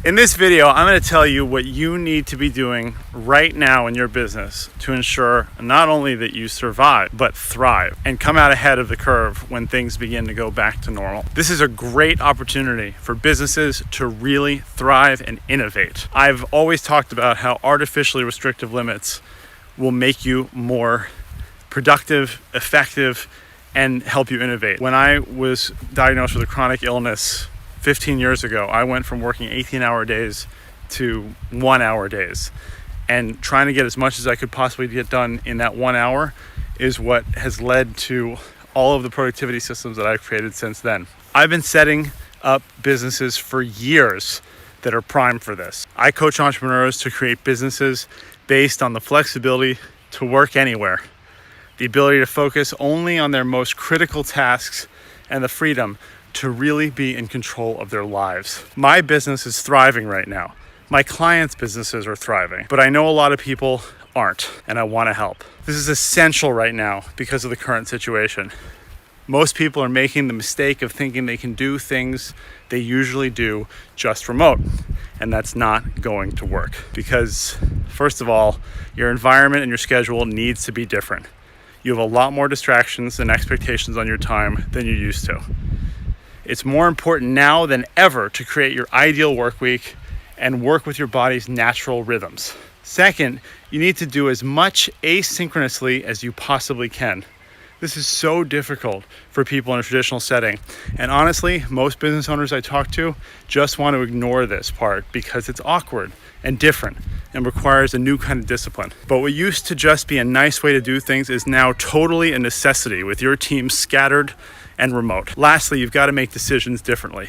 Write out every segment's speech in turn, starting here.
In this video, I'm going to tell you what you need to be doing right now in your business to ensure not only that you survive, but thrive and come out ahead of the curve when things begin to go back to normal. This is a great opportunity for businesses to really thrive and innovate. I've always talked about how artificially restrictive limits will make you more productive, effective, and help you innovate. When I was diagnosed with a chronic illness 15 years ago, I went from working 18-hour days to 1-hour days. And trying to get as much as I could possibly get done in that 1 hour is what has led to all of the productivity systems that I've created since then. I've been setting up businesses for years that are primed for this. I coach entrepreneurs to create businesses based on the flexibility to work anywhere, the ability to focus only on their most critical tasks, and the freedom to really be in control of their lives. My business is thriving right now. My clients' businesses are thriving, but I know a lot of people aren't, and I want to help. This is essential right now because of the current situation. Most people are making the mistake of thinking they can do things they usually do just remote, and that's not going to work because, first of all, your environment and your schedule needs to be different. You have a lot more distractions and expectations on your time than you used to. It's more important now than ever to create your ideal work week and work with your body's natural rhythms. Second, you need to do as much asynchronously as you possibly can. This is so difficult for people in a traditional setting. And honestly, most business owners I talk to just want to ignore this part because it's awkward and different and requires a new kind of discipline. But what used to just be a nice way to do things is now totally a necessity with your team scattered and remote. Lastly, you've got to make decisions differently.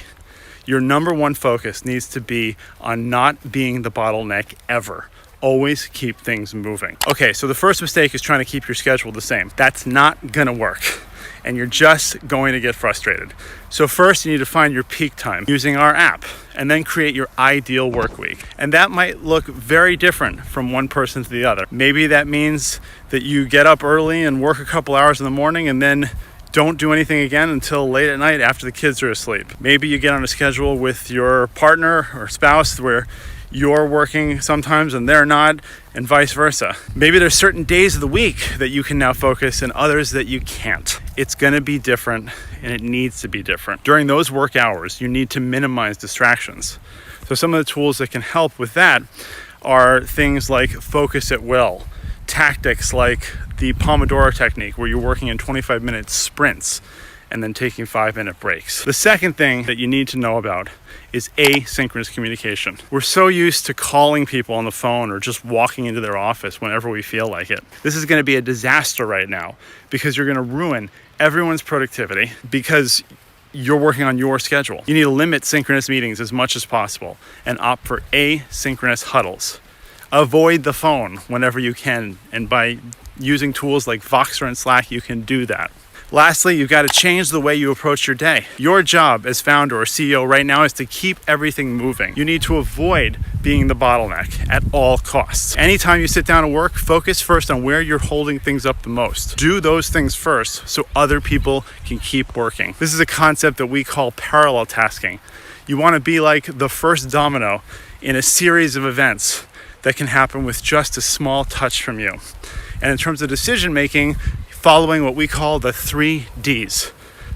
Your number one focus needs to be on not being the bottleneck ever. Always keep things moving. Okay, so the first mistake is trying to keep your schedule the same. That's not gonna work, and you're just going to get frustrated. So first, you need to find your peak time using our app, and then create your ideal work week. And that might look very different from one person to the other. Maybe that means that you get up early and work a couple hours in the morning and then don't do anything again until late at night after the kids are asleep. Maybe you get on a schedule with your partner or spouse where you're working sometimes and they're not, and vice versa. Maybe there's certain days of the week that you can now focus and others that you can't. It's gonna be different, and it needs to be different. During those work hours, you need to minimize distractions. So some of the tools that can help with that are things like focus at will, tactics like the Pomodoro technique, where you're working in 25-minute sprints and then taking 5-minute breaks. The second thing that you need to know about is asynchronous communication. We're so used to calling people on the phone or just walking into their office whenever we feel like it. This is gonna be a disaster right now because you're gonna ruin everyone's productivity because you're working on your schedule. You need to limit synchronous meetings as much as possible and opt for asynchronous huddles. Avoid the phone whenever you can, and by using tools like Voxer and Slack, you can do that. Lastly, you've got to change the way you approach your day. Your job as founder or CEO right now is to keep everything moving. You need to avoid being the bottleneck at all costs. Anytime you sit down to work, focus first on where you're holding things up the most. Do those things first so other people can keep working. This is a concept that we call parallel tasking. You want to be like the first domino in a series of events that can happen with just a small touch from you. And in terms of decision making, following what we call the 3 Ds,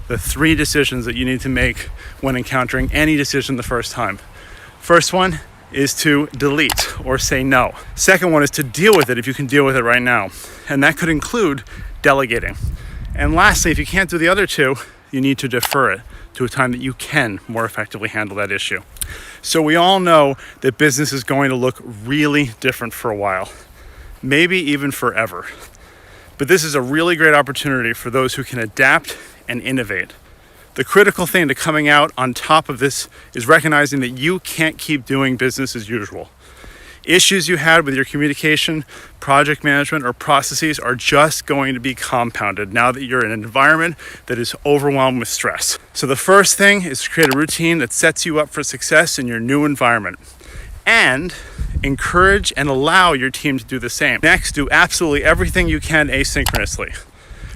the 3 decisions that you need to make when encountering any decision the first time. First one is to delete or say no. Second one is to deal with it if you can deal with it right now. And that could include delegating. And lastly, if you can't do the other 2, you need to defer it to a time that you can more effectively handle that issue. So we all know that business is going to look really different for a while, maybe even forever. But this is a really great opportunity for those who can adapt and innovate. The critical thing to coming out on top of this is recognizing that you can't keep doing business as usual. Issues you had with your communication, project management, or processes are just going to be compounded now that you're in an environment that is overwhelmed with stress. So the first thing is to create a routine that sets you up for success in your new environment, and encourage and allow your team to do the same. Next, do absolutely everything you can asynchronously.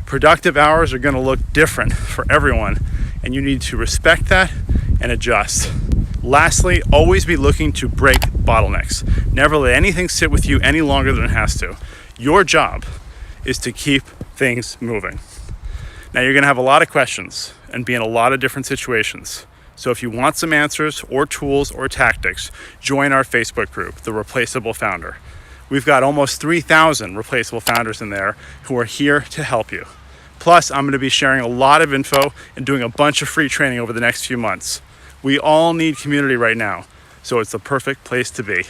Productive hours are going to look different for everyone, and you need to respect that and adjust. Lastly, always be looking to break bottlenecks. Never let anything sit with you any longer than it has to. Your job is to keep things moving. Now, you're going to have a lot of questions and be in a lot of different situations. So if you want some answers or tools or tactics, join our Facebook group, The Replaceable Founder. We've got almost 3,000 replaceable founders in there who are here to help you. Plus, I'm going to be sharing a lot of info and doing a bunch of free training over the next few months. We all need community right now, so it's the perfect place to be.